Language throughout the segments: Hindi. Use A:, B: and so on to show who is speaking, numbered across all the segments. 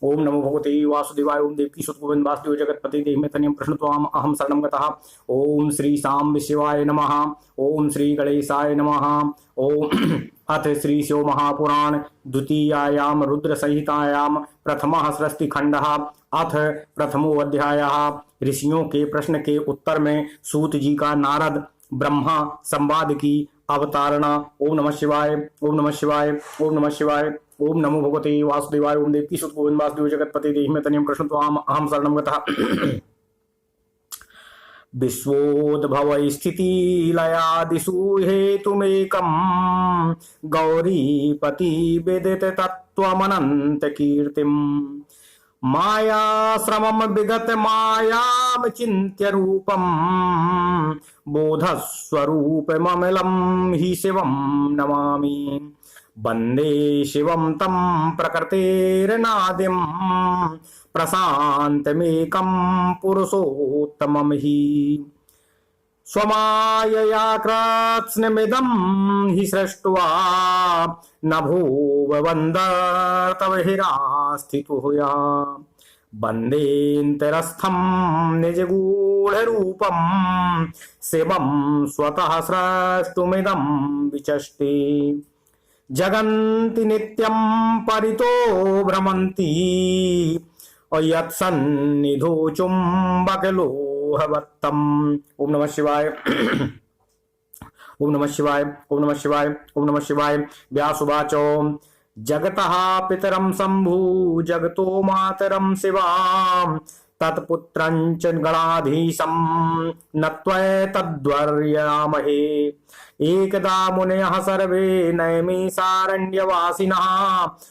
A: ओम नमो भगवते वासुदेवाय। ओम देवकी सुत गोविंद वासुदेव जगतपति देहिमे तनियम प्रश्नत्वाम अहम शरणं गतः। ओम श्री सांब शिवाय नमः। ओम श्री गणेशाय नमः। ओम अथ श्री शिव महापुराण द्वितीयायाम रुद्र संहितायाम प्रथमः सृष्टि खंडः। अथ प्रथमो अध्यायः। ऋषियों के प्रश्न के उत्तर में सूत जी का नारद ब्रह्मा संवाद की अवतारणा। ओम नमः शिवाय। ओम नमः शिवाय। ओम नमः शिवाय। ओम नमो भगवते वासुदेवाय। ओम देवकी सुत गोविंद वासुदेव जगतपति देहिमे तनियम कृष्णत्वाम अहम शरणं गतः। विश्वोद्भव स्थिति लयादिषु हेतुमेकं गौरीपति विदित तत्त्वमनंत कीर्तिम् मायाश्रमं विगत मायाम चिन्त्य रूपं बोधस्वरूपममलं हि शिवं नमामि। वंदे शिवं तं प्रकृतेर्नादिं प्रशान्तमेकं पुरुषोत्तमं हि स्वमायया कृत्स्नमिदं हि सृष्ट्वा न भूववन्दर्तव हिरास्थितो या। वन्देऽन्तरस्थं निजगूढरूपं शिवं स्वतः स्रष्टुमिदं विचष्टे। जगन्ति नित्यं परितो भ्रमन्ति यत्सन्निधौ चुम्बकलोहवत्तम्। ओम नमः शिवाय। ओम नमः शिवाय। ओम नमः शिवाय। ओम नमः शिवाय। व्यासुवाचो जगतः पितरं शंभु जगतो मातरं शिवाम् तत्पुत्रं च गणाधीशं नत्वैतद्वर्यामहे। एकदा मुनयः सर्वे नैमिषारण्यवासिनः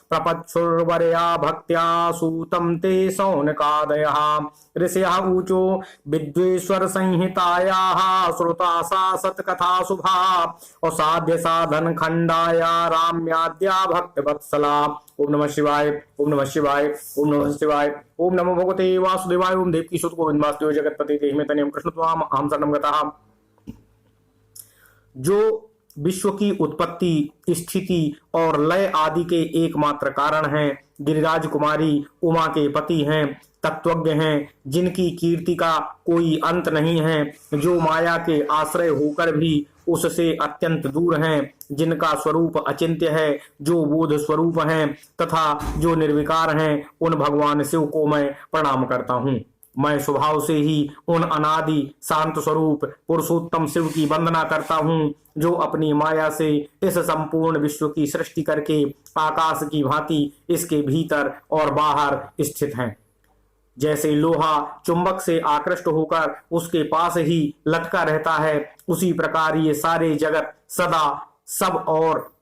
A: प्रपत्सुर्वरया भक्त्या सूतं ते शौनकादयः। ऋषयः ऊचो विद्वेश्वर संहितायाः श्रुता सा सत्कथा शुभा असाध्य साधन खंडाया राम्याद्या भक्तवत्सला। ओम नमः शिवाय। ओम नमः शिवाय। ओम नमः शिवाय। ओम नमो भगवते वासुदेवाय। ओम देवकी सुत गोविंद वासुदेव जगतपति देहिमे तनियम कृष्णत्वाम अहम शरणं गतः। जो विश्व की उत्पत्ति स्थिति और लय आदि के एकमात्र कारण हैं, गिरिराज कुमारी उमा के पति हैं, तत्वज्ञ हैं, जिनकी कीर्ति का कोई अंत नहीं है, जो माया के आश्रय होकर भी उससे अत्यंत दूर हैं, जिनका स्वरूप अचिंत्य है, जो बोध स्वरूप हैं तथा जो निर्विकार हैं, उन भगवान शिव को मैं प्रणाम करता हूँ। मैं स्वभाव से ही उन अनादि शांत स्वरूप पुरुषोत्तम शिव की वंदना करता हूँ, जो अपनी माया से इस संपूर्ण विश्व की सृष्टि करके आकाश की भांति इसके भीतर और बाहर स्थित हैं। जैसे लोहा चुंबक से आकृष्ट होकर उसके पास ही लटका रहता है, उसी प्रकार ये सारे जगत सदा सब ओर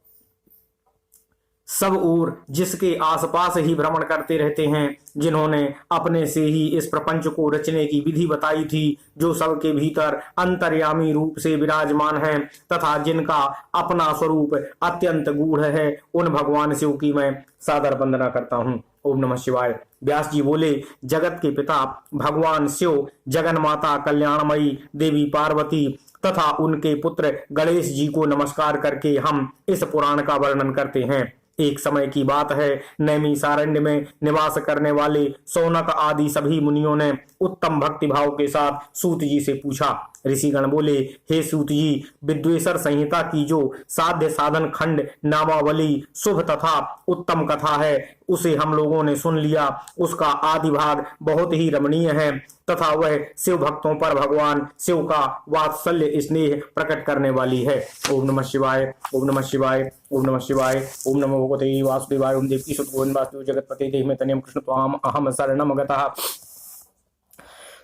A: जिसके आसपास ही भ्रमण करते रहते हैं, जिन्होंने अपने से ही इस प्रपंच को रचने की विधि बताई थी, जो सबके भीतर अंतर्यामी रूप से विराजमान हैं तथा जिनका अपना स्वरूप अत्यंत गूढ़ है, उन भगवान शिव की मैं सादर वंदना करता हूँ। ओम नमः शिवाय। व्यास जी बोले, जगत के पिता भगवान शिव, जगन माता कल्याणमयी देवी पार्वती तथा उनके पुत्र गणेश जी को नमस्कार करके हम इस पुराण का वर्णन करते हैं। एक समय की बात है, नैमिषारण्य में निवास करने वाले सौनक आदि सभी मुनियों ने उत्तम भक्ति भाव के साथ सूत जी से पूछा। ऋषिगण बोले, हे सूत जी, विद्वेश्वर संहिता की जो साध्य साधन खंड नामावली शुभ तथा उत्तम कथा है, उसे हम लोगों ने सुन लिया। उसका आदि भाग बहुत ही रमणीय है तथा वह शिव भक्तों पर भगवान शिव का वात्सल्य स्नेह प्रकट करने वाली है। ओम नमः शिवाय। ओम नमः शिवाय। ओम नमः शिवाय। ओम नमो भगवते वासुदेवाय। ओम देवकी सुत गोविंद वासुदेव जगतपति देहिमे तनियम कृष्णत्वाम अहम शरणं गतः।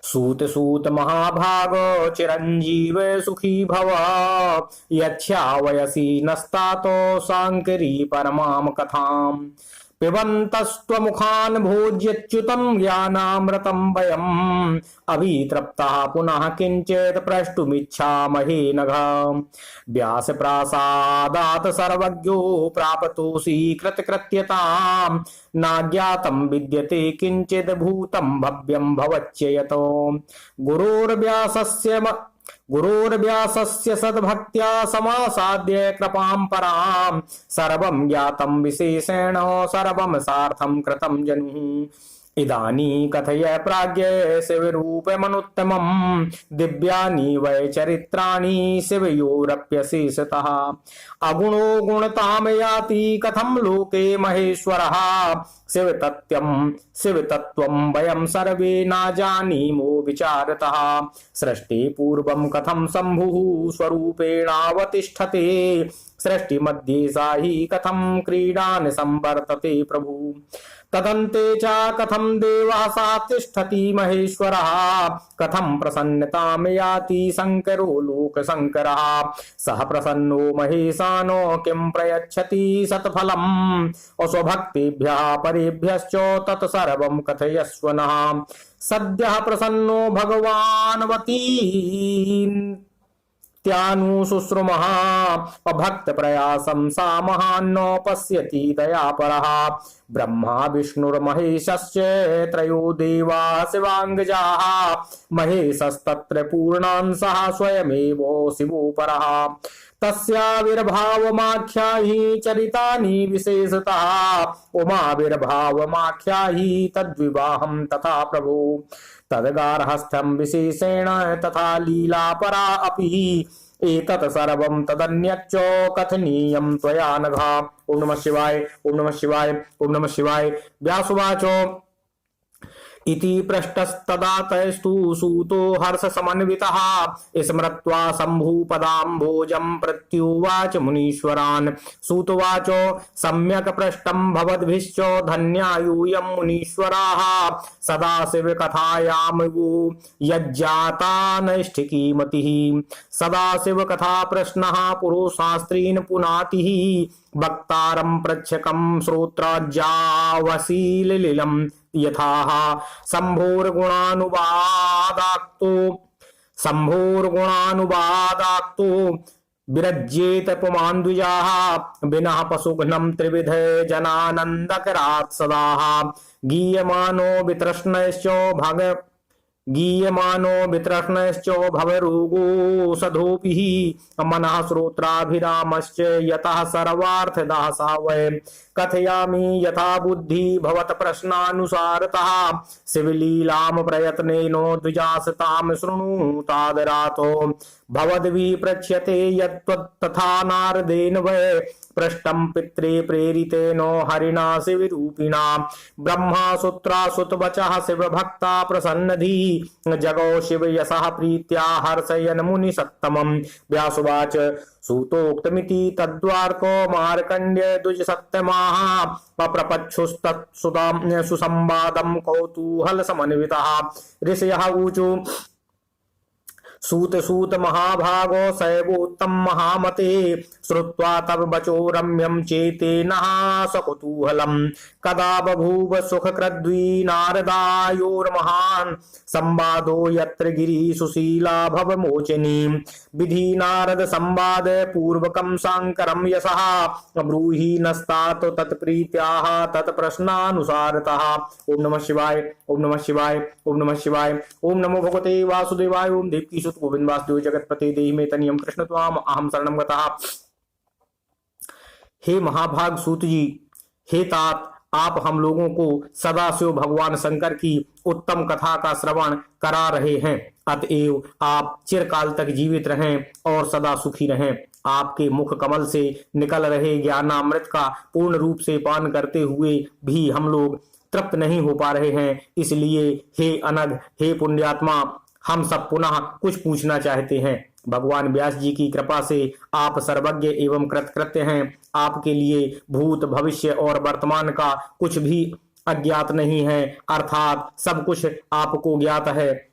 A: सूत सूत महाभागो चिरंजीव सुखी भव यच्छावयसि नस्तातो सांकरी परमाम कथाम पिबन्तस्त्वमुखान् भोज्यच्युतं ज्ञानामृतं वयम् अभितृप्ताः पुनः किञ्चित् प्रष्टुमिच्छामहे नघ। व्यासप्रासादात् सर्वज्ञो प्राप्तोऽसि कृतकृत्यताम् नाज्ञातं विद्यते किञ्चित् भूतं भव्यं भवत्ययतो। गुरोर्व्यासस्य सद्भक्त्या समासाद्य कृपां परां सर्वं ज्ञातं विशेषेण सर्वं सार्थं कृतं जनुः इदानी कथय प्राज्ञ शिवरूपमनुत्तमं दिव्यानि वै चरित्राणि शिवयोरप्यशेषतः अगुणो गुणतां याति कथं लोके महेश्वरः शिवतत्त्वं वयं सर्वे न जानीमो विचारतः सृष्टि पूर्वं कथं शम्भुः स्वरूपेणावतिष्ठते सृष्टिमध्ये सा हि कथं क्रीडान् संवर्तते प्रभु तदन्ते च कथं देवः सा तिष्ठति महेश्वरः कथं प्रसन्नतां याति शङ्करो लोकशङ्करः सः प्रसन्नो महेशानो किं प्रयच्छति सत्फलम् स्वभक्तेभ्यः परेभ्यश्च तत्सर्वं कथयस्व नः सद्यः प्रसन्नो भगवान्वती त्यानु शुश्रुमः भक्त प्रयासं सा महान्नो पश्यति दयापरः ब्रह्मा विष्णुर्महेशश्च त्रयो देवा शिवाङ्गजाः महेशस्तत्र पूर्णांशः स्वयमेव शिवो परः तस्याविर्भावमाख्याहि चरितानि विशेषतः उमाविर्भावमाख्याहि तद्विवाहं तथा प्रभो तद्गार्हस्थ्यं विशेषेण तथा लीलापरा अपि एतत् सर्वं तदन्यच्च कथनीयं त्वया नघा। ओम नमः शिवाय ओम नमः शिवाय ओम नमः शिवाय। व्यासुवाच इति पृष्टस्तदा तैस्तु सूतो हर्षसमन्वितः स्मृत्वा शम्भुपदाम्भोजं प्रत्युवाच मुनीश्वरान्। सूतोवाच सम्यक् पृष्टं भवद्भिश्च धन्या यूयं मुनीश्वराः सदाशिवकथायामिवो यज्जाता नैष्ठिकी मतिः सदाशिवकथा प्रश्नः पुरोशास्त्रीन् पुनातिः वक्तारं प्रच्छकं श्रोत्राज्जावशीलिलं यथाः शम्भोर्गुणानुवादाक्तो विरज्येत पुमान्द्विजाः विनः पशुघ्नं त्रिविध जनानन्दकरात् सदाः गीयमानो वितृष्णश्च भवरोगो सधोभिः मनः श्रोत्राभिरामश्च यतः सर्वार्थदः सा वै कथयामि यथा बुद्धि भवत प्रश्नानुसारतः शिवलीलां प्रयत्नेन द्विजासतां शृणुतादरातो भवद्विप्रच्यते यत्तथा नारदेन वै पृष्टं पित्रे प्रेरितेनो हरिणा शिवरूपिणा ब्रह्मा सूत्रासुतवचः शिवभक्ता प्रसन्नधि जगौ शिव यशः प्रीत्या हर्षयन् मुनिसत्तमम्। व्यासुवाच सूतोक्तमिति तद्वार्को मार्कण्ड्य द्विजसत्तमाः पप्रपच्छुस्तत्सुतां सुसंवादं कौतूहलसमन्वितः। ऋषयः ऊचु सूत महाभागो सैवोत्तम महामते श्रुत्वा तव वचो रम्यं चेतेनः सकुतूहलम् कदा बभूव सुखकृद्वी नारदायोर्महान् संवादो यत्र गिरि सुशीला भवमोचनी विधि नारद संवाद पूर्वकं शांकरं यशः ब्रूहि नस्तात तत्प्रीत्याः तत्प्रश्नानुसारतः। ओम नमः शिवाय ओम नमः शिवाय ओम नमः शिवाय। ओम नमो भगवते वासुदेवाय ओम देवकी सुत गोविंद वासुदेव जगतपते देहि मे तनियम कृष्ण त्वाम अहम शरणं गतः। हे महाभाग सूत जी, हे तात, आप हम लोगों को सदाशिव भगवान शंकर की उत्तम कथा का श्रवण करा रहे हैं। अतएव आप चिरकाल तक जीवित रहें और सदा सुखी रहें। आपके मुख कमल से निकल रहे ज्ञानामृत का पूर्ण रूप से पान करते हुए भी हम लोग तृप्त नहीं हो पा रहे हैं। इसलिए हे अनघ, हे पुण्यात्मा, हम सब पुनः कुछ पूछना चाहते हैं। भगवान व्यास जी की कृपा से आप सर्वज्ञ एवं कृतकृत्य हैं। आपके लिए भूत भविष्य और वर्तमान का कुछ भी अज्ञात नहीं है, अर्थात सब कुछ आपको ज्ञात है।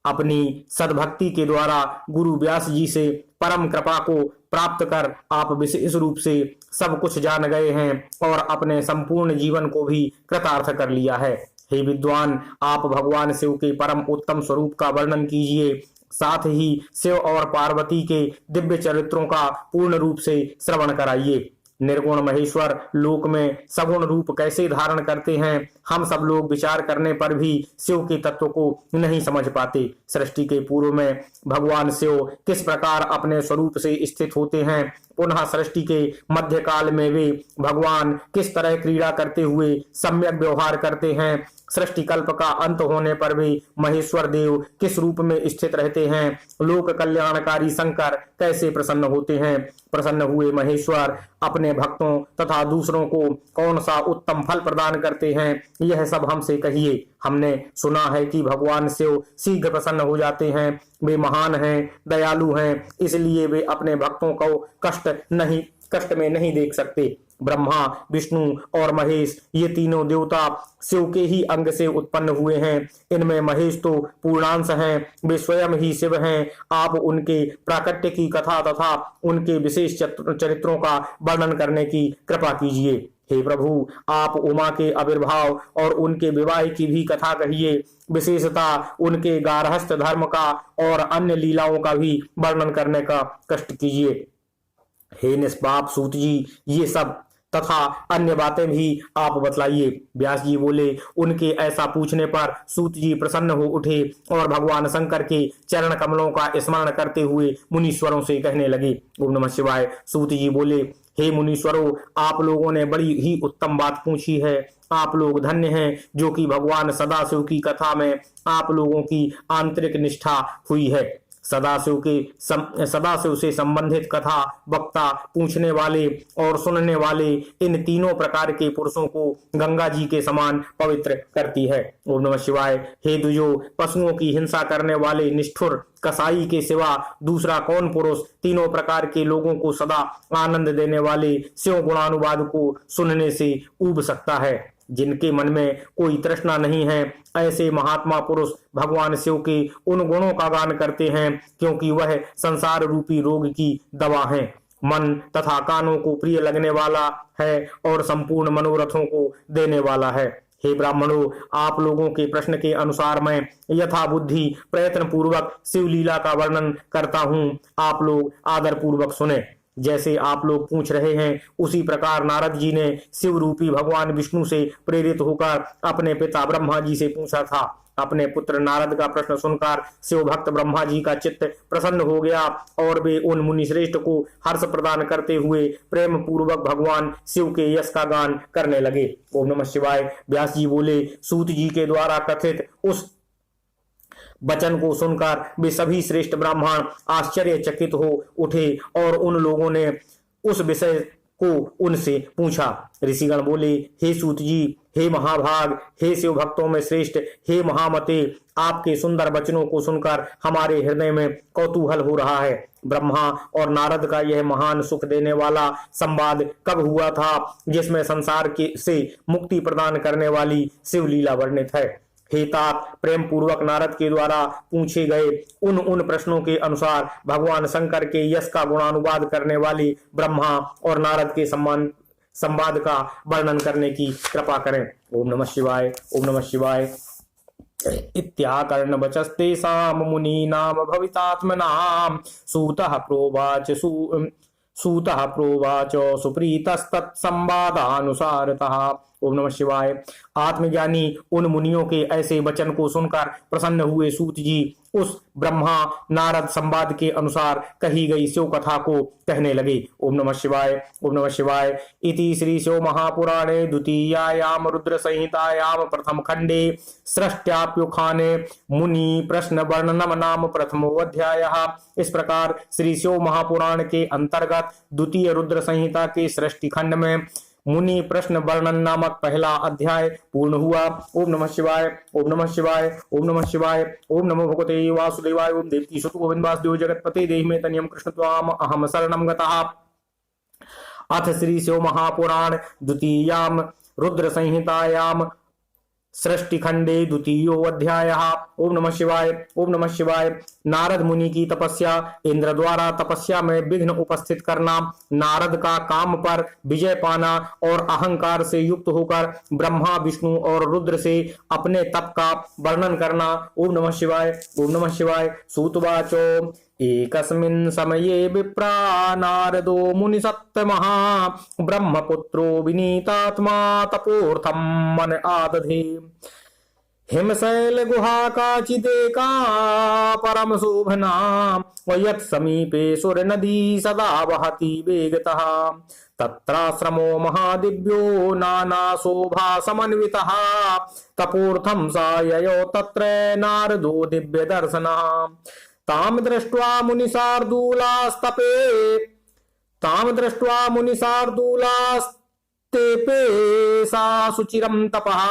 A: अपनी सद्भक्ति के द्वारा गुरु व्यास जी से परम कृपा को प्राप्त कर आप विशेष रूप से सब कुछ जान गए हैं और अपने संपूर्ण जीवन को भी कृतार्थ कर लिया है। हे विद्वान, आप भगवान शिव के परम उत्तम स्वरूप का वर्णन कीजिए, साथ ही शिव और पार्वती के दिव्य चरित्रों का पूर्ण रूप से श्रवण कराइए। निर्गुण महेश्वर लोक में सगुण रूप कैसे धारण करते हैं, हम सब लोग विचार करने पर भी शिव के तत्व को नहीं समझ पाते। सृष्टि के पूर्व में भगवान शिव किस प्रकार अपने स्वरूप से स्थित होते हैं, पुनः सृष्टि के मध्यकाल में वे भगवान किस तरह क्रीड़ा करते हुए सम्यक व्यवहार करते हैं, सृष्टि कल्प का अंत होने पर भी महेश्वर देव किस रूप में स्थित रहते हैं, लोक कल्याणकारी शंकर कैसे प्रसन्न होते हैं, प्रसन्न हुए महेश्वर अपने भक्तों तथा दूसरों को कौन सा उत्तम फल प्रदान करते हैं, यह सब हमसे कहिए। हमने सुना है कि भगवान शिव शीघ्र प्रसन्न हो जाते हैं, वे महान हैं, दयालु हैं, इसलिए वे अपने भक्तों को कष्ट में नहीं देख सकते। ब्रह्मा, विष्णु और महेश ये तीनों देवता शिव के ही अंग से उत्पन्न हुए हैं। इनमें महेश तो पूर्णांश हैं, वे स्वयं ही शिव हैं। आप उनके प्राकट्य की कथा तथा उनके विशेष चरित्रों का वर्णन करने की कृपा कीजिए। हे प्रभु, आप उमा के आविर्भाव और उनके विवाह की भी कथा कहिए, विशेषता उनके गार्हस्थ धर्म का और अन्य लीलाओं का भी वर्णन करने का कष्ट कीजिए। हे निष्पाप सूत जी, ये सब तथा अन्य बातें भी आप बतलाइए। व्यास जी बोले। उनके ऐसा पूछने पर सूत जी प्रसन्न हो उठे और भगवान शंकर के चरण कमलों का स्मरण करते हुए मुनीश्वरों से कहने लगे। ओम नमः शिवाय। सूत जी बोले, हे मुनीश्वरों, आप लोगों ने बड़ी ही उत्तम बात पूछी है। आप लोग धन्य हैं जो कि भगवान सदाशिव की कथा में आप लोगों की आंतरिक निष्ठा हुई है। सदाशिव से संबंधित कथा वक्ता, पूछने वाले और सुनने वाले, इन तीनों प्रकार के पुरुषों को गंगा जी के समान पवित्र करती है। ओम नमः शिवाय। हे दुजो, पशुओं की हिंसा करने वाले निष्ठुर कसाई के सिवा दूसरा कौन पुरुष तीनों प्रकार के लोगों को सदा आनंद देने वाले शिव गुणानुवाद को सुनने से ऊब सकता है। जिनके मन में कोई तृष्णा नहीं है, ऐसे महात्मा पुरुष भगवान शिव के उन गुणों का गान करते हैं, क्योंकि वह संसार रूपी रोग की दवा है, मन तथा कानों को प्रिय लगने वाला है और संपूर्ण मनोरथों को देने वाला है। हे ब्राह्मणों, आप लोगों के प्रश्न के अनुसार मैं यथा बुद्धि प्रयत्न पूर्वक शिव लीला का वर्णन करता हूँ। आप लोग आदर पूर्वक सुने। जैसे आप लोग पूछ रहे हैं, उसी प्रकार नारद जी ने शिव रूपी भगवान विष्णु से प्रेरित होकर अपने पिता ब्रह्मा जी से पूछा था। अपने पुत्र नारद का प्रश्न सुनकर शिव भक्त ब्रह्मा जी का चित्त प्रसन्न हो गया और वे उन मुनिश्रेष्ठ को हर्ष प्रदान करते हुए प्रेम पूर्वक भगवान शिव के यश का गान करने लगे। ओम नमः शिवाय। व्यास जी बोले, सूत जी के द्वारा कथित उस वचन को सुनकर वे सभी श्रेष्ठ ब्राह्मण आश्चर्यचकित हो उठे और उन लोगों ने उस विषय को उनसे पूछा। ऋषिगण बोले, हे सूत जी, हे महाभाग, हे शिव भक्तों में श्रेष्ठ, हे महामते, आपके सुंदर वचनों को सुनकर हमारे हृदय में कौतूहल हो रहा है। ब्रह्मा और नारद का यह महान सुख देने वाला संवाद कब हुआ था, जिसमें संसार के से मुक्ति प्रदान करने वाली शिव लीला वर्णित है। हे तात, प्रेम पूर्वक नारद के द्वारा पूछे गए उन प्रश्नों के अनुसार भगवान शंकर के यश का गुणानुवाद करने वाले ब्रह्मा और नारद के संवाद का वर्णन करने की कृपा करें। ओम नमः शिवाय। ओम नमः शिवाय। इत्याकर्ण वचस्तेषां मुनीनाम भवितात्मनां सूतः प्रोवाच सुप्रीतस्तत्संवादानुसारतः। ओम नमः शिवाय। आत्मज्ञानी उन मुनियों के ऐसे वचन को सुनकर प्रसन्न हुए सूत जी उस ब्रह्मा नारद संवाद के अनुसार कही गई शिव कथा को कहने लगे। ओम नमः शिवाय। ओम नमः शिवाय। इति श्री शिव महापुराणे द्वितीयायाम रुद्र संहितायाम प्रथम खंडे सृष्ट्याप्युत्थाने मुनि प्रश्न वर्णनम नाम प्रथमो अध्यायः। इस प्रकार श्री शिव महापुराण के अंतर्गत द्वितीय रुद्र संहिता के सृष्टि खंड में मुनि प्रश्न वर्णन नामक पहला अध्याय पूर्ण हुआ। ओम नमः शिवाय। ओम नमः शिवाय। ओम नमः शिवाय। ओम नमो भगवते वासुदेवाय। ओम देवकी सुत गोविंद वासुदेव जगतपते देहि मे तनियम कृष्ण त्वाम अहम शरणं गतः। अथ श्री शिव महापुराण द्वितीयाम रुद्र संहितायाम सृष्टि खंडे द्वितीयो अध्यायः। ओम नमः शिवाय। ओम नमः शिवाय। नारद मुनि की तपस्या। इंद्र द्वारा तपस्या में विघ्न उपस्थित करना, नारद का काम पर विजय पाना और अहंकार से युक्त होकर ब्रह्मा विष्णु और रुद्र से अपने तप का वर्णन करना। ओम नमः शिवाय। ओम नमः शिवाय। सूतवाचो एकस्मिन् समये विप्रा नारदो मुनिसत्तमः ब्रह्मपुत्रो विनीतात्मा तपोर्थं मन आदधे। हिमशैल गुहा काचिदेका परम शोभना यत् समीपे सुर नदी सदा वहति वेगतः। तत्राश्रमो महादिव्यो नाना शोभा समन्वितः तपोर्थं सा ययो तत्र नारदो दिव्य दर्शनः। ताम दृष्ट्वा मुनिसार्दूलास्तेपे सा सुचिरं तपः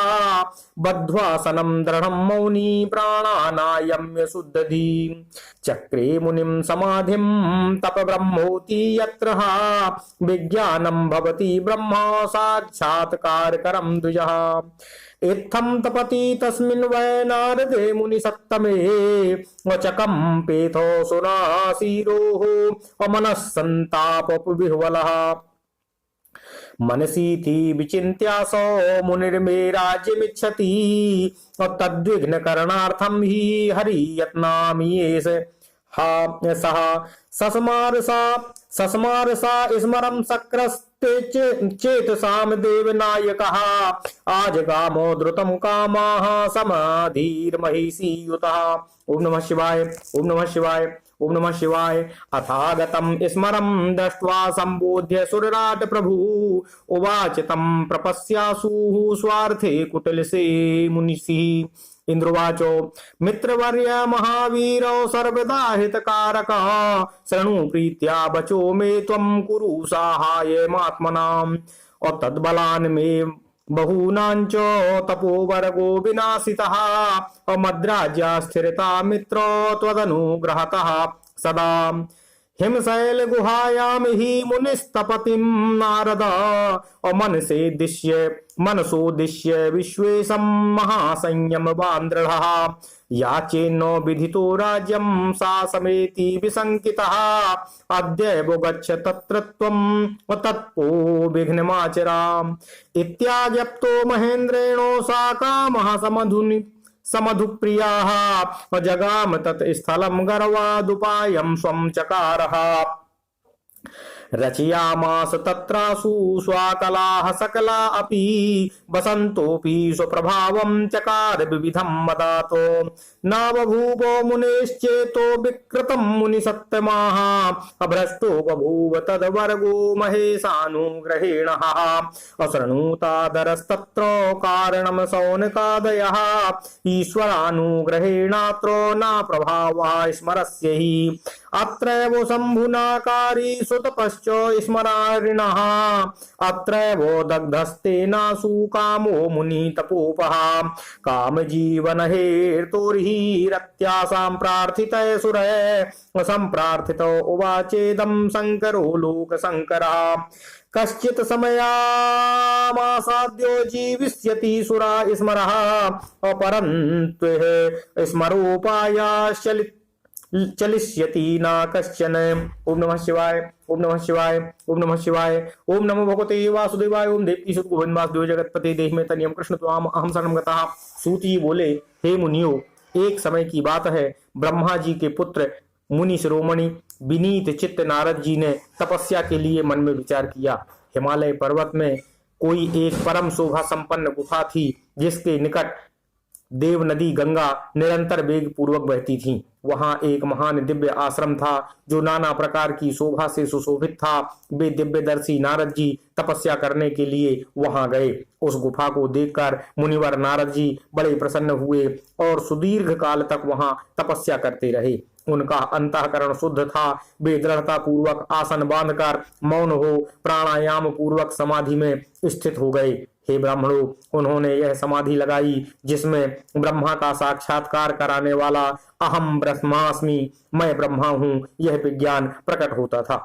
A: बद्ध्वासनं दृढं मौनी प्राणानायम्य शुद्धधि। चक्रे मुनिं समाधिं तप ब्रह्मोति यत्र विज्ञानं भवति ब्रह्म साक्षात्कारकरं द्विजः। इत्थं तपति तस्मिन् वै नारदे मुनिसत्तमे वचकम्पेथो सुरासीरोः अमनः सन्तापविह्वलः। मनसीति विचिन्त्यासो मुनिर्मे राज्यमिच्छति तद्विघ्न करणार्थं हि हरि यत्नामि सः सस्मारसा स्मरं सक्रस्ते चेतसाम देवनायकः। आजगामो द्रुतं कामाः समाधिर्महिषी युतः। ओम नमः शिवाय, ओम नमः शिवाय, ओम नमः शिवाय। अथागतं स्मरं दृष्ट्वा संबोध्य सुरराट प्रभु उवाच तं प्रपस्यासुः स्वार्थे कुटिलसे मुनिषिः। इंद्रवाचो मित्रवर्य महावीरो सर्वदा हितकारक शृणु प्रीत्या बचो मे त्वं कुरु साहाय्यमात्मनाम्। और तद्बलान् मे बहूनांच तपोवर्गो विनाशितः मद्राज्या स्थिरता मित्रो त्वदनुग्रहतः सदा। हिमशैल गुहायां हि मुनिस्तपतिं नारद मनसोदिश्य विश्वेशं महासंयमवान् दृढः। याचेन्नो विधितो राज्यं सा समेति विशङ्कितः अद्यैव गच्छ तत्र त्वं तत्पो विघ्नमाचराम्। इत्याज्ञप्तो महेन्द्रेणो सा कामः समधुप्रियाः जगाम तत् स्थलं गर्वादुपायं स्वं चकारः। रचयामास तत्रासु स्वाकलाः सकला अपि वसन्तोऽपि स्वप्रभावं चकार विविधं मदातो। नाबभूवो मुनेश्चेतो विकृतं मुनिसत्तमाः अभ्रष्टो बभूव तद्वर्गो महेशानुग्रहेण। अशृणुतादरस्तत्र कारणं सौनकादयः ईश्वरानुग्रहेणात्रो न प्रभावः स्मरस्य हि। अत्रैव शम्भुनाकारी सुतपश्च स्मरारिणः अत्रैव दग्धस्तेनासु कामो मुनितपोपः। कामजीवन हेतोर्हि रत्यासां प्रार्थितः सुरः सम्प्रार्थितो उवाचेदं शङ्करो लोकशङ्करः। कश्चित् समयामासाद्यो जीविष्यति सुरा स्मरः अपरन्त्वः स्मरोपायाश्चलिष्यति न कश्चन। ओम नमः शिवाय, ओम नमः शिवाय, ओम नमः शिवाय। ओम नमो भगवते वासुदेवाय। ओम देवकी सुत गोविंद वासुदेव जगतपते देह में तनियम कृष्ण त्वाम अहम शरणं गतः। सूत जी बोले, हे मुनियो, एक समय की बात है, ब्रह्मा जी के पुत्र मुनि शिरोमणि विनीत चित्त नारद जी ने तपस्या के लिए मन में विचार किया। हिमालय पर्वत में कोई एक परम शोभा संपन्न गुफा थी जिसके निकट देव नदी गंगा निरंतर वेग पूर्वक बहती थी। वहां एक महान दिव्य आश्रम था जो नाना प्रकार की शोभा से सुशोभित था। वे दिव्यदर्शी नारद जी तपस्या करने के लिए वहां गए। उस गुफा को देखकर मुनिवर नारद जी बड़े प्रसन्न हुए और सुदीर्घ काल तक वहां तपस्या करते रहे। उनका अंतःकरण शुद्ध था। वे दृढ़ता पूर्वक आसन बांधकर मौन हो प्राणायाम पूर्वक समाधि में स्थित हो गए। हे ब्राह्मणों, उन्होंने यह समाधि लगाई जिसमें ब्रह्मा का साक्षात्कार कराने वाला अहम ब्रह्मास्मि, मैं ब्रह्मा हूं, यह विज्ञान प्रकट होता था।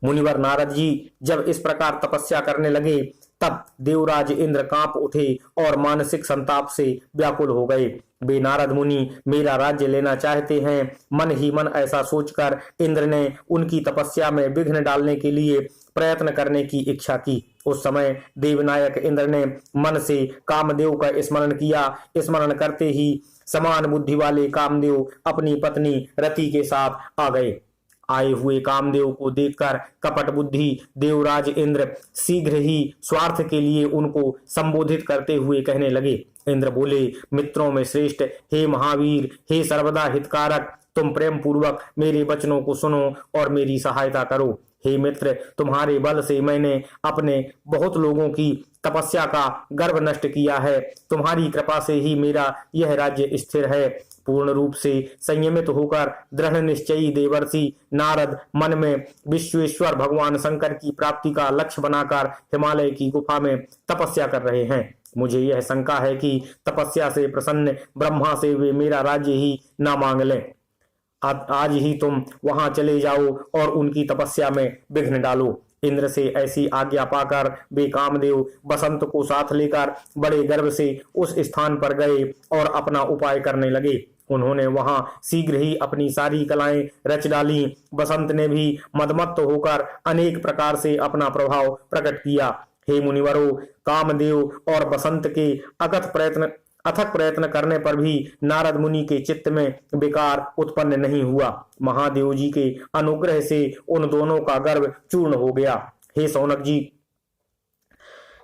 A: मुनिवर नारद जी जब इस प्रकार तपस्या करने लगे तब देवराज इंद्र कांप उठे और मानसिक संताप से व्याकुल हो गए। वे नारद मुनि मेरा राज्य लेना चाहते हैं। मन ही मन ऐसा सोचकर इंद्र ने उनकी तपस्या में विघ्न डालने के लिए प्रयत्न करने की इच्छा की। उस समय देवनायक इंद्र ने मन से कामदेव का स्मरण किया। स्मरण करते ही समान बुद्धि वाले कामदेव अपनी पत्नी रति के साथ आ गए। आए हुए कामदेव को देखकर कपट बुद्धि देवराज इंद्र शीघ्र ही स्वार्थ के लिए उनको संबोधित करते हुए कहने लगे। इंद्र बोले, मित्रों में श्रेष्ठ, हे महावीर, हे सर्वदा हितकारक, तुम प्रेम पूर्वक मेरे वचनों को सुनो और मेरी सहायता करो। हे मित्र, तुम्हारे बल से मैंने अपने बहुत लोगों की तपस्या का गर्व नष्ट किया है। तुम्हारी कृपा से ही मेरा यह राज्य स्थिर है। पूर्ण रूप से संयमित होकर दृढ़ निश्चयी देवर्षि नारद मन में विश्वेश्वर भगवान शंकर की प्राप्ति का लक्ष्य बनाकर हिमालय की गुफा में तपस्या कर रहे हैं। मुझे यह शंका है कि तपस्या से प्रसन्न ब्रह्मा से वे मेरा राज्य ही ना मांग लें। आज ही तुम वहां चले जाओ और उनकी तपस्या में विघ्न डालो। इंद्र से ऐसी आज्ञा पाकर वे कामदेव बसंत को साथ लेकर बड़े गर्व से उस स्थान पर गए और अपना उपाय करने लगे। उन्होंने वहां शीघ्र ही अपनी सारी कलाएं रच डाली। बसंत ने भी मदमत्त होकर अनेक प्रकार से अपना प्रभाव प्रकट किया। हे मुनिवरों, कामदेव और बसंत के अथक प्रयत्न करने पर भी नारद मुनि के चित्त में विकार उत्पन्न नहीं हुआ। महादेव जी के अनुग्रह से उन दोनों का गर्व चूर्ण हो गया।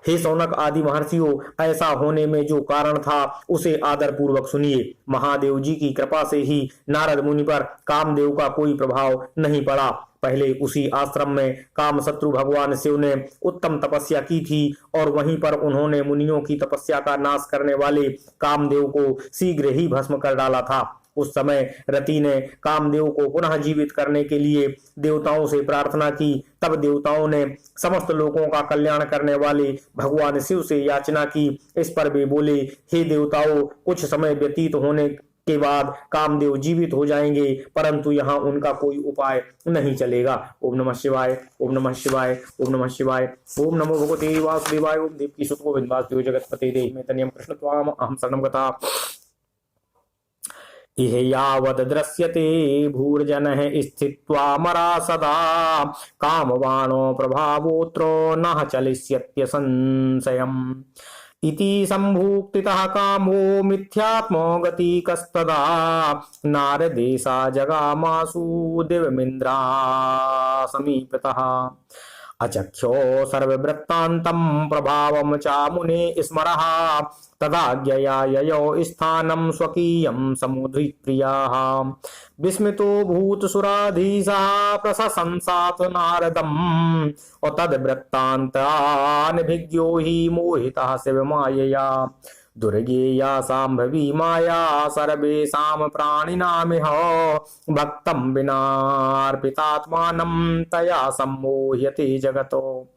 A: हे सौनक आदि महर्षियों, ऐसा होने में जो कारण था उसे आदर पूर्वक सुनिए। महादेव जी की कृपा से ही नारद मुनि पर कामदेव का कोई प्रभाव नहीं पड़ा। पहले उसी आश्रम में कामशत्रु भगवान शिव ने उत्तम तपस्या की थी और वहीं पर उन्होंने मुनियों की तपस्या का नाश करने वाले कामदेव को शीघ्र ही भस्म कर डाला था। उस समय रति ने कामदेव को पुनः जीवित करने के लिए देवताओं से प्रार्थना की। तब देवताओं ने समस्त लोगों का कल्याण करने वाले भगवान शिव से याचना की। इस पर वे बोले, हे देवताओं, कुछ समय व्यतीत होने के बाद कामदेव जीवित हो जाएंगे, परंतु यहाँ उनका कोई उपाय नहीं चलेगा। ओम नमः शिवाय, ओम नमः शिवाय, ओम नमः शिवाय, ओम नमो भगवते वासुदेवाय, ओम देवकी सुत गोविंद वासुदेव जगत्पते देहि मे तनियं कृष्ण त्वाम अहं शरणं गता। इह यावद् दृश्यते भूर्जनः स्थित्वा मरा सदा कामवाणो प्रभावोऽत्र नः चलिष्यत्य संशयम् इति सम्भुक्तितः कामो मिथ्यात्मो गतिकस्तदा नारदेशा जगामासु दिव्यमिन्द्रा समीपतः अचख्यो सर्ववृत्तान्तं प्रभावं चामुने स्मरः तदाज्ञया ययो स्थानं स्वकीयं समुद्रिप्रियाः विस्मितो भूतसुराधीशः प्रशंसात नारदम् तद्वृत्तान्तानभिज्ञो हि मोहितः शिवमायया दुर्गेया सांभवी माया सर्वेषां प्राणिनामिह भक्तं विनार्पितात्मानं तया सम्मोह्यते जगतो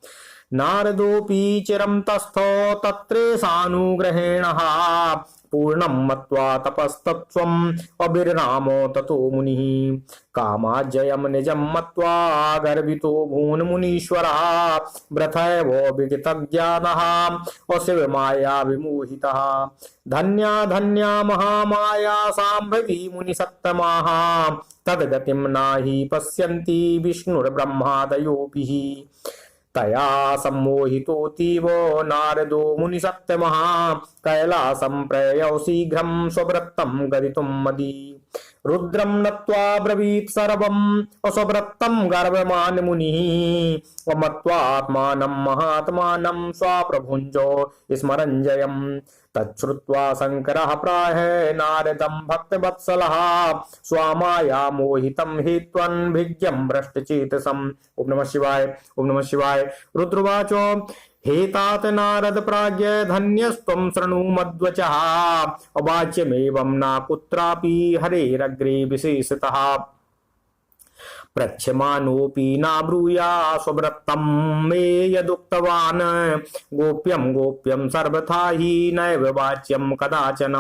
A: नारदोऽपि चिरं तस्थो तत्रेषानुग्रहेणः पूर्णं मत्वा तपस्तत्त्वम् अभिर्नामो ततो मुनिः कामाज्जयं निजं मत्वा गर्वितो भून् मुनीश्वरः व्रथैव विगतज्ञानः शिवमाया विमोहितः धन्या धन्या महामाया सांभवी मुनिसत्तमाः तद्गतिं नाहि पश्यन्ति विष्णुर्ब्रह्मादयोऽपि तया सम्मोहितोऽतीव नारदो मुनिसत्तमः कैलासं प्रययौ शीघ्रं स्ववृत्तं गदितुं मदी रुद्रं नत्वा ब्रवीत् सर्वम् स्ववृत्तं गर्वमान् मुनिः मत्वात्मानं महात्मानं स्वाप्रभुञ्जो स्मरञ्जयम् तच्छ्रुत्वा शंकरः प्राह नारदं भक्तवत्सलः स्वामाया मोहितं हित्वन् भिज्ञं भ्रष्टचेतसम्। ओम नमः शिवाय, ओम नमः शिवाय। रुद्रवाचो हेतात नारद प्राज्ञ धन्यस्त्वं शृणु मद्वचः अवाच्यमेवं न कुत्रापि हरेरग्रे विशेषतः प्रच्छमानोऽपि न ब्रूया स्ववृत्तं मे यदुक्तवान् गोप्यं गोप्यं सर्वथा हि नैव वाच्यं कदाचन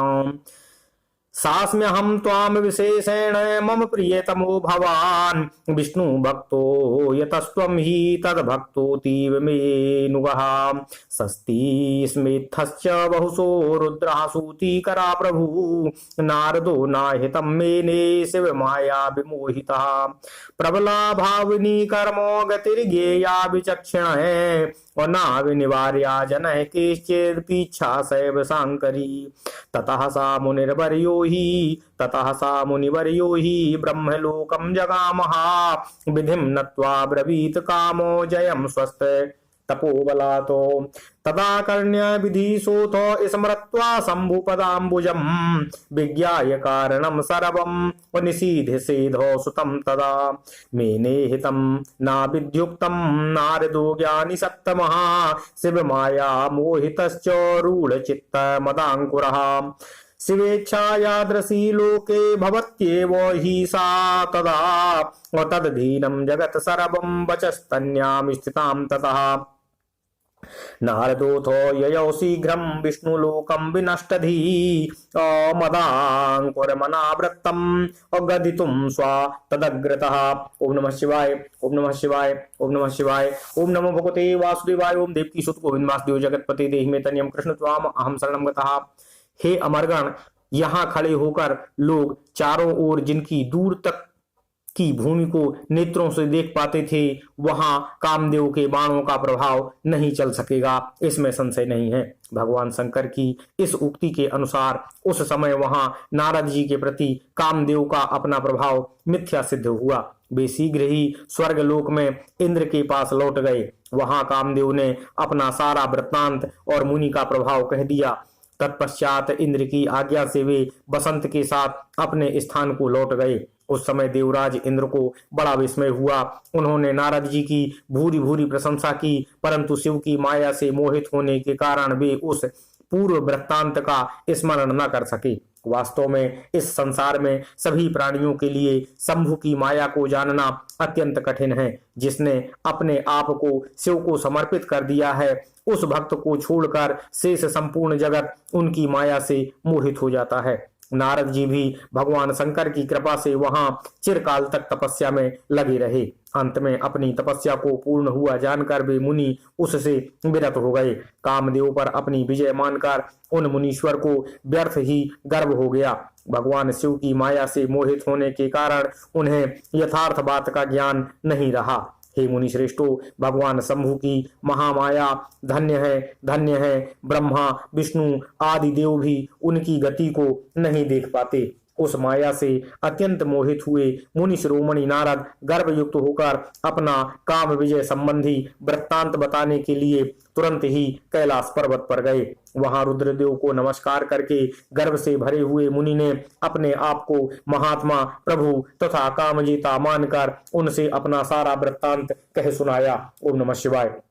A: सास्म्य हम त्वाम विशेषेण मम प्रियतमो भवान विष्णु भक्तो यतस्त्वं हि तद भक्तोतीव मे नुगः सस्ति स्मेत्थश्च बहुसो रुद्रः सूतिकरा प्रभु नारदो नाहितं मेने शिव माया विमोहितः प्रबला भाविनी कर्मो गतिर्ज्ञेया विचक्षण है और नाविनिवार्या जनः केश्चिदपीच्छा सैव सांकरी ततः सा मुनिवर्यो हि ब्रह्मलोकं जगामः विधिं नत्वा ब्रवीत कामो जयं स्वस्त तपोबलातो तदा कर्ण्य विधिसोऽथ स्मृत्वा शम्भुपदाम्बुजं विज्ञाय कारणं सर्वं निषीधसेधो सुतं तदा मेने हितं नाविद्युक्तं नारदो ज्ञानी सत्तमः शिवमाया मोहितश्च रूढचित्तमदाङ्कुरः शिवेच्छायादृशी लोके भवत्येव हि सा तदा तदधीनं जगत् सर्वं वचस्तन्यां स्थितां ततः नारदोऽथो ययौ शीघ्रं विष्णुलोकं विनष्टधी मदाङ्कुरमनावृत्तम् अगदितुं स्वा तदग्रतः। ओम नमः शिवाय, ओम नमः शिवाय, ओम नमः शिवाय, ओम नमो भगवते वासुदेवाय, ओम देवकी सुत गोविंद वासुदेव जगतपते देहि मे तन्यं कृष्ण त्वाम अहम शरणं गतः। हे अमरगण, यहाँ खड़े होकर लोग चारों ओर जिनकी दूर तक की भूमि को नेत्रों से देख पाते थे, वहां कामदेव के बाणों का प्रभाव नहीं चल सकेगा, इसमें संशय नहीं है। भगवान शंकर की इस उक्ति के अनुसार उस समय वहां नारद जी के प्रति कामदेव का अपना प्रभाव मिथ्या सिद्ध हुआ। वे शीघ्र ही स्वर्ग लोक में इंद्र के पास लौट गए। वहां कामदेव ने अपना सारा वृत्तांत और मुनि का प्रभाव कह दिया। तत्पश्चात इंद्र की आज्ञा से वे बसंत के साथ अपने स्थान को लौट गए। उस समय देवराज इंद्र को बड़ा विस्मय हुआ। उन्होंने नारद जी की भूरी भूरी प्रशंसा की, परंतु शिव की माया से मोहित होने के कारण वे उस पूर्व वृत्तांत का स्मरण न कर सके। वास्तव में इस संसार में सभी प्राणियों के लिए शंभु की माया को जानना अत्यंत कठिन है। जिसने अपने आप को शिव को समर्पित कर दिया है, उस भक्त को छोड़कर शेष संपूर्ण जगत उनकी माया से मोहित हो जाता है। नारद जी भी भगवान शंकर की कृपा से वहां चिरकाल तक तपस्या में लगे रहे। अंत में अपनी तपस्या को पूर्ण हुआ जानकर वे मुनि उससे विरत हो गए। कामदेव पर अपनी विजय मानकर उन मुनीश्वर को व्यर्थ ही गर्व हो गया। भगवान शिव की माया से मोहित होने के कारण उन्हें यथार्थ बात का ज्ञान नहीं रहा। हे मुनि श्रेष्ठो, भगवान शंभु की महामाया धन्य है। ब्रह्मा विष्णु आदि देव भी उनकी गति को नहीं देख पाते। उस माया से अत्यंत मोहित हुए मुनि शिरोमणि नारद गर्भयुक्त होकर अपना काम विजय संबंधी वृत्तांत बताने के लिए तुरंत ही कैलाश पर्वत पर गए। वहां रुद्रदेव को नमस्कार करके गर्भ से भरे हुए मुनि ने अपने आप को महात्मा, प्रभु तथा कामजेता मानकर उनसे अपना सारा वृत्तांत कह सुनाया। ओम नमः शिवाय।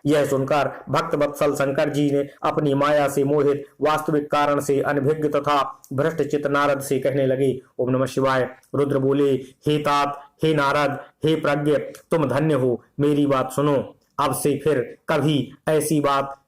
A: यह सुनकर भक्त वत्सल शंकर जी ने अपनी माया से मोहित वास्तविक कारण से अनभिज्ञ तथा भ्रष्ट चित्त नारद से कहने लगे। ओम नमः शिवाय। रुद्र बोले, हे तात, हे नारद, हे प्रज्ञ, तुम धन्य हो। मेरी बात सुनो। अब से फिर कभी ऐसी बात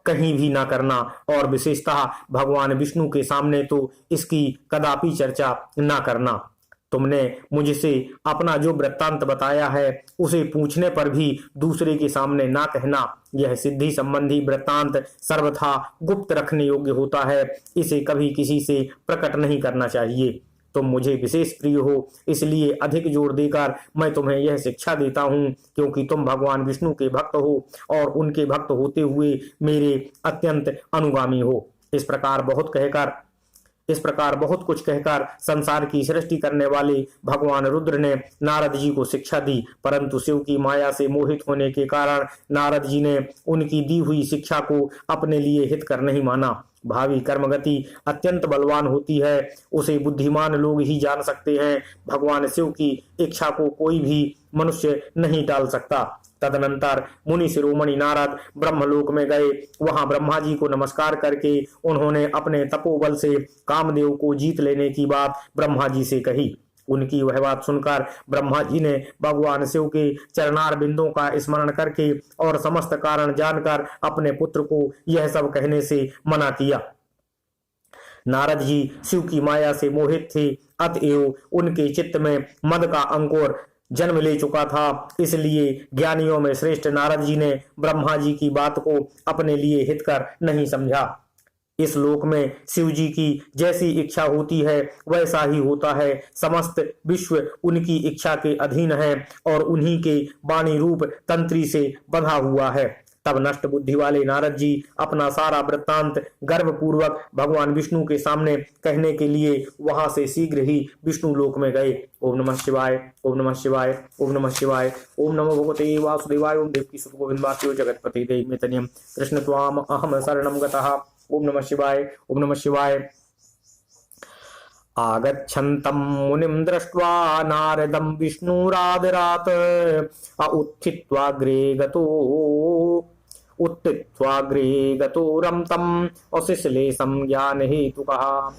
A: कहीं भी ना करना और विशेषतः भगवान विष्णु के सामने तो इसकी कदापि चर्चा ना करना। तुमने मुझसे अपना जो वृत्तांत बताया है उसे पूछने पर भी दूसरे के सामने ना कहना। यह सिद्धि संबंधी वृत्तांत सर्वथा गुप्त रखने योग्य होता है। इसे कभी किसी से प्रकट नहीं करना चाहिए। तुम मुझे विशेष प्रिय हो, इसलिए अधिक जोर देकर मैं तुम्हें यह शिक्षा देता हूँ, क्योंकि तुम भगवान विष्णु के भक्त हो और उनके भक्त होते हुए मेरे अत्यंत अनुगामी हो। इस प्रकार बहुत कुछ कहकर संसार की सृष्टि करने वाले भगवान रुद्र ने नारद जी को शिक्षा दी, परंतु शिव की माया से मोहित होने के कारण नारद जी ने उनकी दी हुई शिक्षा को अपने लिए हितकर नहीं माना। भावी कर्मगति अत्यंत बलवान होती है, उसे बुद्धिमान लोग ही जान सकते हैं। भगवान शिव की इच्छा को कोई भी मनुष्य नहीं टाल सकता। तदनंतर मुनि शिरोमणि नारद ब्रह्मलोक में गए। वहां ब्रह्मा जी को नमस्कार करके उन्होंने अपने तपोबल से कामदेव को जीत लेने की बात ब्रह्मा जी से कही। उनकी वह बात सुनकर ब्रह्मा जी ने भगवान शिव के चरणार बिंदों का स्मरण करके और समस्त कारण जानकर अपने पुत्र को यह सब कहने से मना किया। नारद जी शिव की माया से मोहित थे, अतएव उनके चित्त में मद का अंकुर जन्म ले चुका था। इसलिए ज्ञानियों में श्रेष्ठ नारद जी ने ब्रह्मा जी की बात को अपने लिए हितकर नहीं समझा। इस लोक में शिव जी की जैसी इच्छा होती है वैसा ही होता है। समस्त विश्व उनकी इच्छा के अधीन है और उन्हीं के वाणी रूप तंत्री से बंधा हुआ है। तब नष्ट बुद्धि वाले नारद जी अपना सारा वृत्तांत गर्वपूर्वक भगवान विष्णु के सामने कहने के लिए वहां से शीघ्र ही विष्णु लोक में गए। ओम नमः शिवाय, ओम नमः शिवाय, ओम नमः शिवाय, ओम नमो भगवते वासुदेवाय, ओम देवकी सुत गोविंदास्यो जगत्पते दैत्यनियम कृष्ण त्वाम अहम शरणं गतः। ओम नमः शिवाय, ओम नमः शिवाय। आगच्छन्तं मुनिं दृष्ट्वा नारदं विष्णुरादरात् उत्थित्वाग्रे गतो रमतं अशिश्लेषं ज्ञानहेतुकः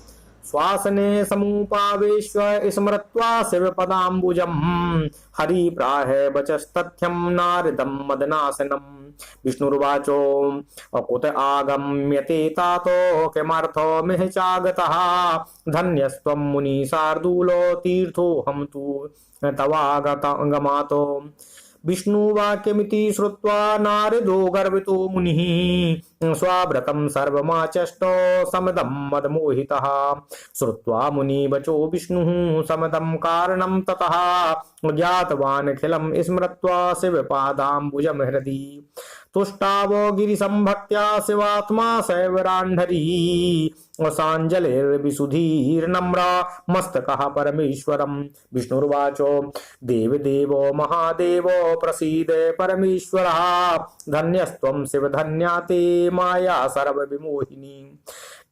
A: श्वासने समुपावेश्य स्मृत्वा शिवपदाम्बुजं हरिप्राह वचस्तथ्यं नारदं मदनाशनं। विष्णुर्वाचो अकुत आगम्यते तातो किमर्थो मिह चागतः धन्यस्त्वं मुनि शार्दूलो तीर्थोऽहं तु तवागमातो। विष्णुवाक्यमिति श्रुत्वा नारदो गर्वितो मुनिः स्वाव्रतं सर्वमाचष्टो समदं मदमोहितः। श्रुत्वा मुनिवचो विष्णुः समदं कारणं ततः ज्ञातवानखिलं स्मृत्वा शिवपादाम्बुजं हृदि तुष्टावो गिरिसंभक्त्या शिवात्मा सैवराण्ढरी साञ्जलिर्विशुधिर्नम्रा मस्तकः परमेश्वरम्। विष्णुर्वाचो देवदेवो महादेवो प्रसीद परमेश्वरः धन्यस्त्वं शिवधन्या ते माया सर्वविमोहिनी।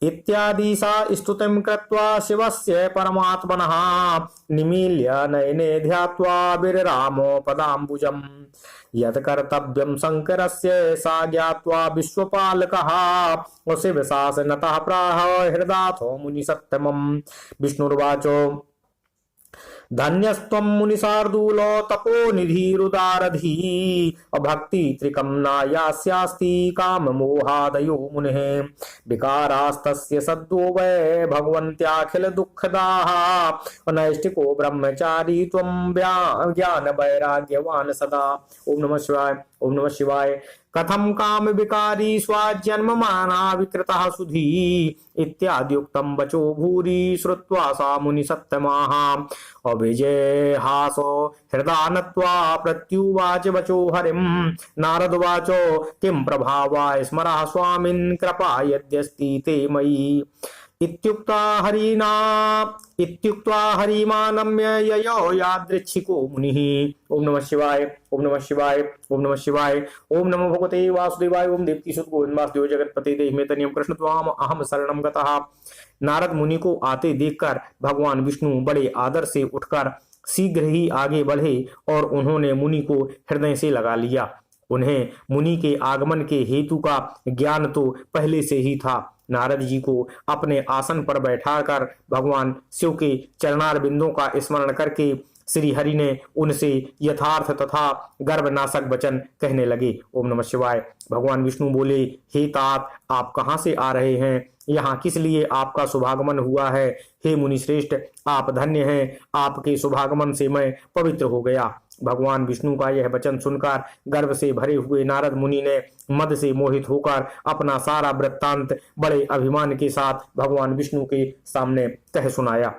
A: इत्यादि सा स्तुतिं कृत्वा शिवस्य परमात्मनः निमील्य नयने ध्यात्वा विररामो पदाम्बुजम्। यत् कर्तव्यं शंकरस्य सा ज्ञात्वा विश्वपालकः शिवशासनतः प्राह हृदाथो मुनिसत्तमम्। विष्णुर्वाचो धन्यस्त्वं मुनिशार्दूलो तपोनिधिरुदारधी भक्ति त्रिकं नायास्यास्ति काममोहादयो मुनेः विकारास्तस्य सद्यो वै भगवन्त्याखिल दुःखदाः नैष्टिको ब्रह्मचारी त्वं ज्ञान वैराग्यवान् सदा। ओम नमः शिवाय, ओम नमः शिवाय। कथम काम विकारी स्वाजन्म माना विकृतः सुधी इत्याद्युक्तं वचो भूरि श्रुत्वा सा मुनि सत्तमाः अभिजय हासो हृदा नत्वा प्रत्युवाच वचो हरिं। नारदवाचो किं प्रभावाय स्मरः स्वामिन् कृपा यद्यस्ति ते मयि। इत्युक्त्वा हरिमानम्य ययो यादृच्छिको मुनिः। ओम नमः शिवाय, ओम नमः शिवाय, ओम नमः शिवाय। ओम नमो भगवते वासुदेवाय, ओम देवकी सुत गोविंदास्यो जगत्पते दैत्यनियम कृष्ण त्वाम अहम शरणं गतः। नारद मुनि को आते देखकर भगवान विष्णु बड़े आदर से उठकर शीघ्र ही आगे बढ़े और उन्होंने मुनि को हृदय से लगा लिया। उन्हें मुनि के आगमन के हेतु का ज्ञान तो पहले से ही था। नारद जी को अपने आसन पर बैठाकर भगवान शिव के चरणार बिंदों का स्मरण करके श्री हरि ने उनसे यथार्थ तथा गर्भनाशक वचन कहने लगे। ओम नमः शिवाय। भगवान विष्णु बोले, हे तात, आप कहाँ से आ रहे हैं? यहाँ किस लिए आपका शुभागमन हुआ है? हे मुनि श्रेष्ठ, आप धन्य हैं। आपके शुभागमन से मैं पवित्र हो गया। भगवान विष्णु का यह वचन सुनकर गर्व से भरे हुए नारद मुनि ने मद से मोहित होकर अपना सारा वृत्तांत बड़े अभिमान के साथ भगवान विष्णु के सामने कह सुनाया।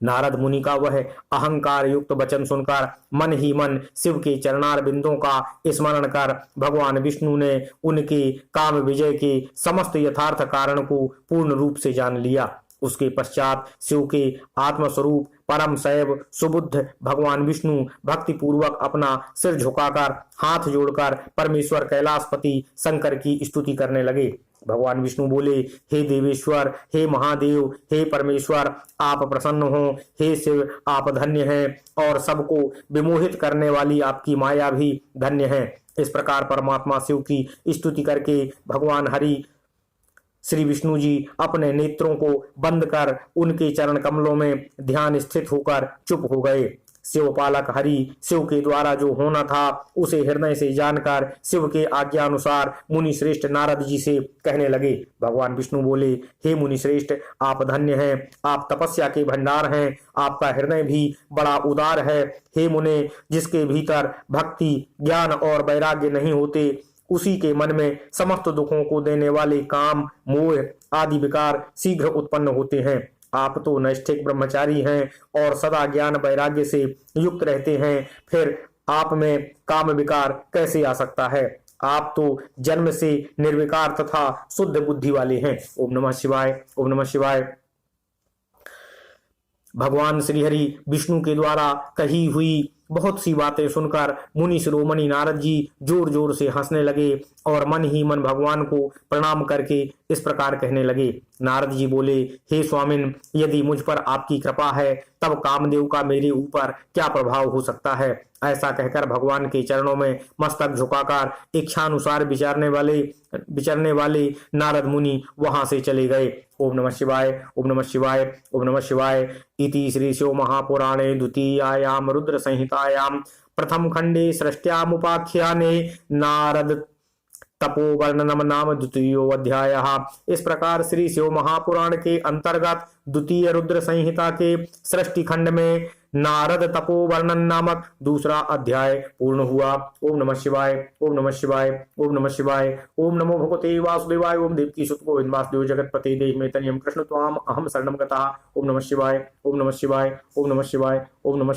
A: नारद मुनि का वह अहंकार युक्त वचन सुनकर मन ही मन शिव के चरणार बिंदों का स्मरण कर भगवान विष्णु ने उनके काम विजय के समस्त यथार्थ कारण को पूर्ण रूप से जान लिया। उसके पश्चात शिव के आत्मस्वरूप परम शैव सुबुद्ध भगवान विष्णु भक्ति पूर्वक अपना सिर झुकाकर हाथ जोड़कर परमेश्वर कैलाशपति शंकर की स्तुति करने लगे। भगवान विष्णु बोले, हे देवेश्वर, हे महादेव, हे परमेश्वर, आप प्रसन्न हो। हे शिव, आप धन्य हैं और सबको विमोहित करने वाली आपकी माया भी धन्य है। इस प्रकार परमात्मा शिव की स्तुति करके भगवान हरि श्री विष्णु जी अपने नेत्रों को बंद कर उनके चरण कमलों में ध्यान स्थित होकर चुप हो गए। शिवपालक हरि शिव के द्वारा जो होना था उसे हृदय से जानकर शिव के आज्ञा अनुसार मुनि श्रेष्ठ नारद जी से कहने लगे। भगवान विष्णु बोले, हे मुनि श्रेष्ठ, आप धन्य हैं, आप तपस्या के भंडार हैं, आपका हृदय भी बड़ा उदार है। हे मुने, जिसके भीतर भक्ति, ज्ञान और वैराग्य नहीं होते, उसी के मन में समस्त दुखों को देने वाले काम, मोह आदि विकार शीघ्र उत्पन्न होते हैं। आप तो नैष्ठिक ब्रह्मचारी हैं और सदा ज्ञान वैराग्य से युक्त रहते हैं, फिर आप में काम विकार कैसे आ सकता है? आप तो जन्म से निर्विकार तथा शुद्ध बुद्धि वाले हैं। ओम नमः शिवाय, ओम नमः शिवाय। भगवान श्रीहरि विष्णु के द्वारा कही हुई बहुत सी बातें सुनकर मुनि शिरोमणि नारद जी जोर जोर से हंसने लगे और मन ही मन भगवान को प्रणाम करके इस प्रकार कहने लगे। नारद जी बोले, हे स्वामिन, यदि मुझ पर आपकी कृपा है तब कामदेव का मेरे ऊपर क्या प्रभाव हो सकता है? ऐसा कहकर भगवान के चरणों में मस्तक झुकाकर इच्छानुसार विचरने वाले नारद मुनि वहां से चले गए। ओम नमः शिवाय, ओम नमः शिवाय, ओम नमः शिवाय। इति श्री शिव महापुराणे द्वितीयायाम रुद्र संहितायाम प्रथम खंडे सृष्ट्यामुपाख्याने नारद तपोवर्णनम नाम द्वितीयो अध्याय। इस प्रकार श्री शिव महापुराण के अंतर्गत द्वितीय रुद्र संहिता के सृष्टि खंड में नारद तपोवर्णन नामक दूसरा अध्याय पूर्ण हुआ। ओम नमः शिवाय, ओम नमः शिवाय, ओम नमः शिवाय। ओम नमो भगवते वासुदेवाय। ओम देवकी सुत गोविंद वासुदेव जगतपते देहिमेतनियं कृष्ण त्वाम अहम शरणं गतः। ओम नमः शिवाय, ओम नमः शिवाय, ओम नमः शिवाय, ओम नमः